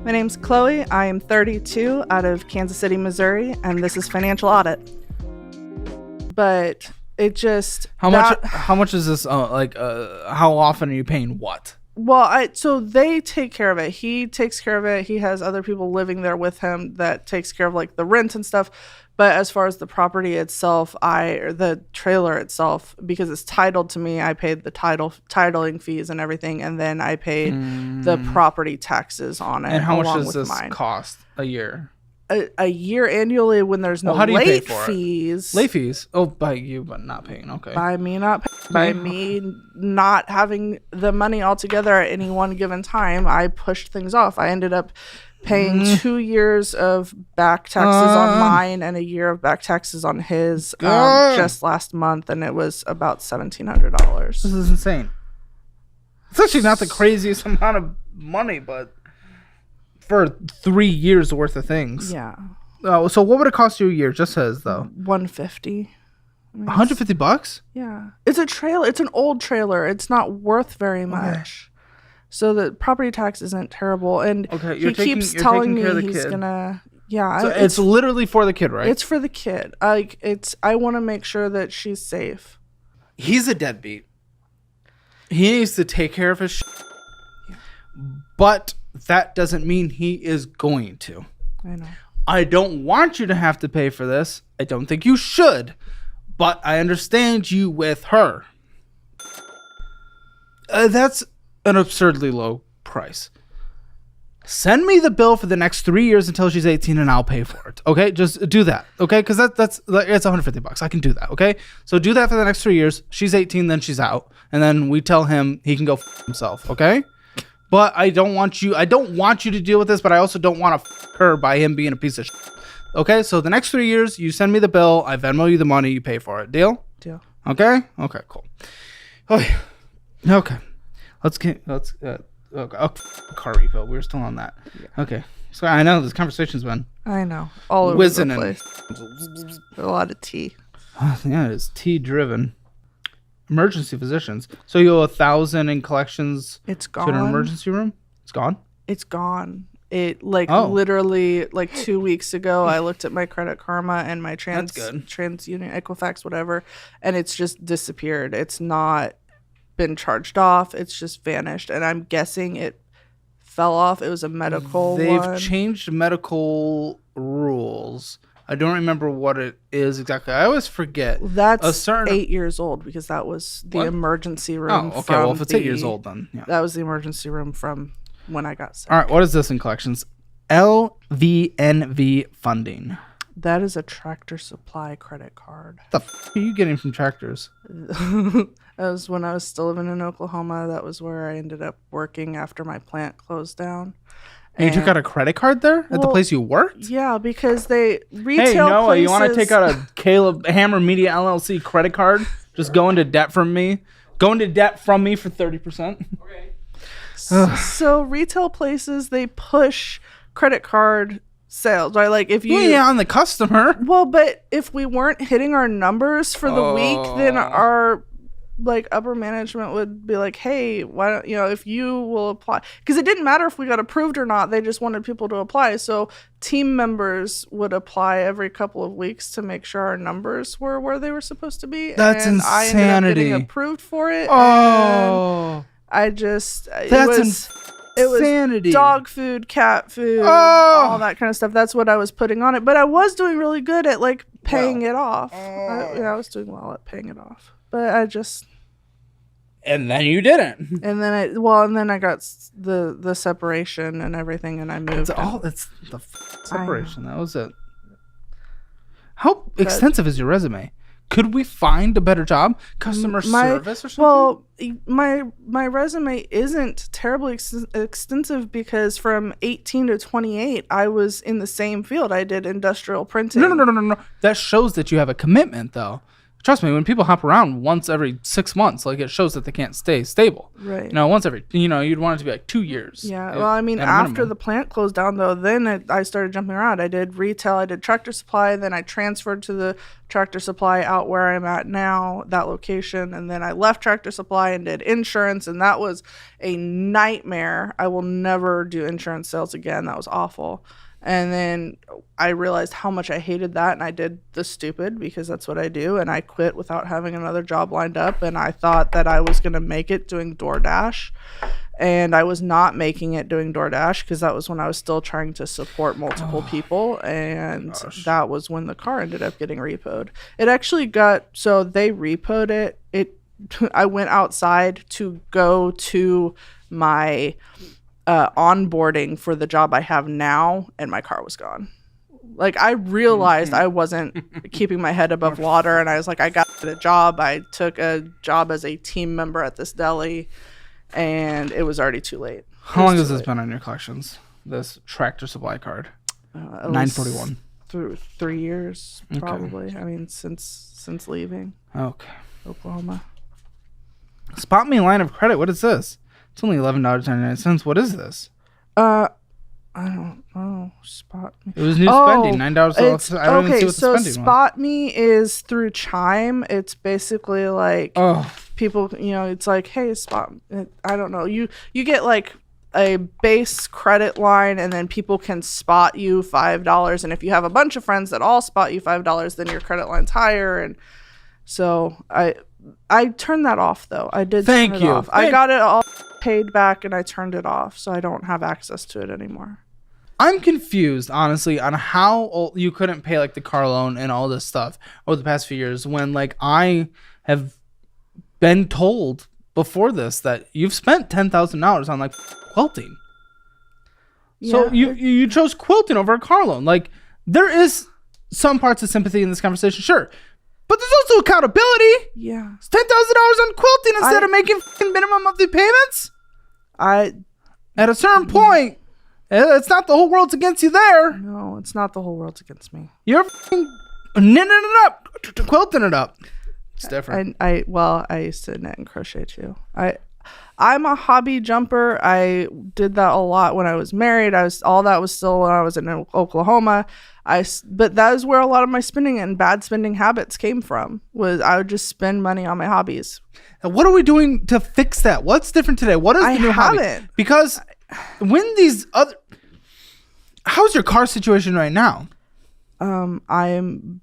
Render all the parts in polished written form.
My name's Chloe. I am 32 out of Kansas City, Missouri, and this is Financial Audit. But it just... How much is this, how often are you paying what? Well, so they take care of it. He takes care of it. He has other people living there with him that takes care of like the rent and stuff. But as far as the property itself, or the trailer itself, because it's titled to me, I paid the titling fees and everything, and then I paid the property taxes on it. And how much does this cost a year? A year annually when there's no late fees. Late fees? Oh, by you, but not paying. Okay. By me not paying. By me not having the money altogether at any one given time, I pushed things off. I ended up paying 2 years of back taxes on mine and a year of back taxes on his just last month, and it was about $1,700. This is insane. It's actually not the craziest amount of money, but for 3 years worth of things. Yeah. So what would it cost you a year? Just says though. $150. $150? Yeah. It's a trailer. It's an old trailer. It's not worth very much. Okay. So the property tax isn't terrible. And he keeps telling me he's gonna. Yeah. So it's literally for the kid, right? It's for the kid. I want to make sure that she's safe. He's a deadbeat. He needs to take care of his shit. Yeah. But that doesn't mean he is going to. I know. I don't want you to have to pay for this. I don't think you should. But I understand you with her. That's an absurdly low price. Send me the bill for the next 3 years until she's 18 and I'll pay for it. Okay? Just do that. Okay? Because it's $150. I can do that. Okay? So do that for the next 3 years. She's 18, then she's out. And then we tell him he can go himself. Okay? But I don't want you to deal with this, but I also don't want to her by him being a piece of shit. Okay? So the next 3 years, you send me the bill, I Venmo you the money, you pay for it. Deal? Deal. Okay? Okay, cool. Okay. Okay. Car refill. We were still on that. Yeah. Okay. So I know this conversation's been. I know. All over the place. A lot of tea. Yeah, it's tea driven. Emergency physicians. So you owe $1,000 in collections. It's gone. To an emergency room. It's gone. It's gone. It literally 2 weeks ago, I looked at my Credit Karma and my TransUnion, Equifax, whatever, and it's just disappeared. It's not been charged off. It's just vanished, and I'm guessing it fell off. It was a medical. They've changed medical rules. I don't remember what it is exactly. I always forget. That's 8 years old because that was the emergency room. Oh, okay. Well, if it's 8 years old, then yeah. That was the emergency room from when I got sick. All right. What is this in collections? LVNV funding. That is a Tractor Supply credit card. The f*** are you getting from Tractors? That was when I was still living in Oklahoma. That was where I ended up working after my plant closed down. And you took out a credit card there at the place you worked? Yeah, because they retail Hey, Noah, places... you want to take out a Caleb Hammer Media LLC credit card? Just go into debt from me. Go into debt from me for 30%. Okay. So retail places, they push credit card sales, right? Like if you... Yeah, on the customer. Well, but if we weren't hitting our numbers for the week, then our... upper management would be like, hey, why don't if you will apply, because it didn't matter if we got approved or not, they just wanted people to apply. So team members would apply every couple of weeks to make sure our numbers were where they were supposed to be. That's and insanity. I ended up getting approved for it. Oh, I just that's insanity. It was dog food, cat food, all that kind of stuff. That's what I was putting on it, but I was doing really good at paying it off. I was doing well at paying it off, but I just. And then you didn't. And then I got the separation and everything, and I moved. It's the separation. That was it. How extensive is your resume? Could we find a better job? Customer service or something? Well, my resume isn't terribly extensive because from 18 to 28, I was in the same field. I did industrial printing. No. That shows that you have a commitment, though. Trust me, when people hop around once every 6 months, like, it shows that they can't stay stable. Right. You know, once every, you know, you'd want it to be like 2 years. Yeah. Well, I mean, after the plant closed down, though, then I started jumping around. I did retail, I did Tractor Supply, then I transferred to the Tractor Supply out where I'm at now, that location, and then I left Tractor Supply and did insurance, and that was a nightmare. I will never do insurance sales again. That was awful. And then I realized how much I hated that, and I did the stupid, because that's what I do, and I quit without having another job lined up, and I thought that I was going to make it doing DoorDash, and I was not making it doing DoorDash, because that was when I was still trying to support multiple people, and that was when the car ended up getting repoed. It actually got, so they repoed it. I went outside to go to my onboarding for the job I have now, and my car was gone. Like, I realized I wasn't keeping my head above water, and I was like, I got a job. I took a job as a team member at this deli, and it was already too late. How long has this been on your collections? This Tractor Supply card? 941. Through 3 years, probably. Okay. I mean, since leaving. Okay. Oklahoma. Spot me line of credit. What is this? It's only $11.99. What is this? I don't know. Spot Me. It was new spending. $9. I don't even see what the spending was. Spot Me is through Chime. It's basically like people, you know, it's like, hey, spot me. I don't know. You get like a base credit line, and then people can spot you $5. And if you have a bunch of friends that all spot you $5, then your credit line's higher. And so I turned that off, though. I did turn it off. I got it all paid back, and I turned it off, so I don't have access to it anymore. I'm confused, honestly, on how you couldn't pay like the car loan and all this stuff over the past few years, when like I have been told before this that you've spent $10,000 on like quilting. Yeah. So you chose quilting over a car loan. Like, there is some parts of sympathy in this conversation, sure. But there's also accountability. Yeah. It's $10,000 on quilting instead of making minimum monthly payments. At a certain point, it's not the whole world's against you there. No, it's not the whole world's against me. You're knitting it up, quilting it up. It's different. I used to knit and crochet too. I'm a hobby jumper. I did that a lot when I was married. All that was still when I was in Oklahoma. But that is where a lot of my spending and bad spending habits came from. Was I would just spend money on my hobbies. And what are we doing to fix that? What's different today? What is the new hobby? Because when these other, how's your car situation right now? I am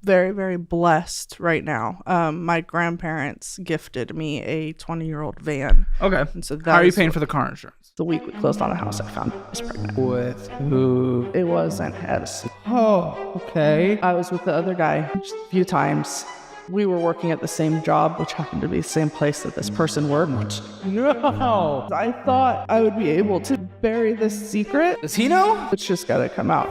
very, very blessed right now. My grandparents gifted me a 20-year-old van. Okay. And so how are you paying for the car insurance? The week we closed on a house, I found I was pregnant. With who? It wasn't Edison. Oh, okay. I was with the other guy just a few times. We were working at the same job, which happened to be the same place that this person worked. No. I thought I would be able to bury this secret. Does he know? It's just got to come out.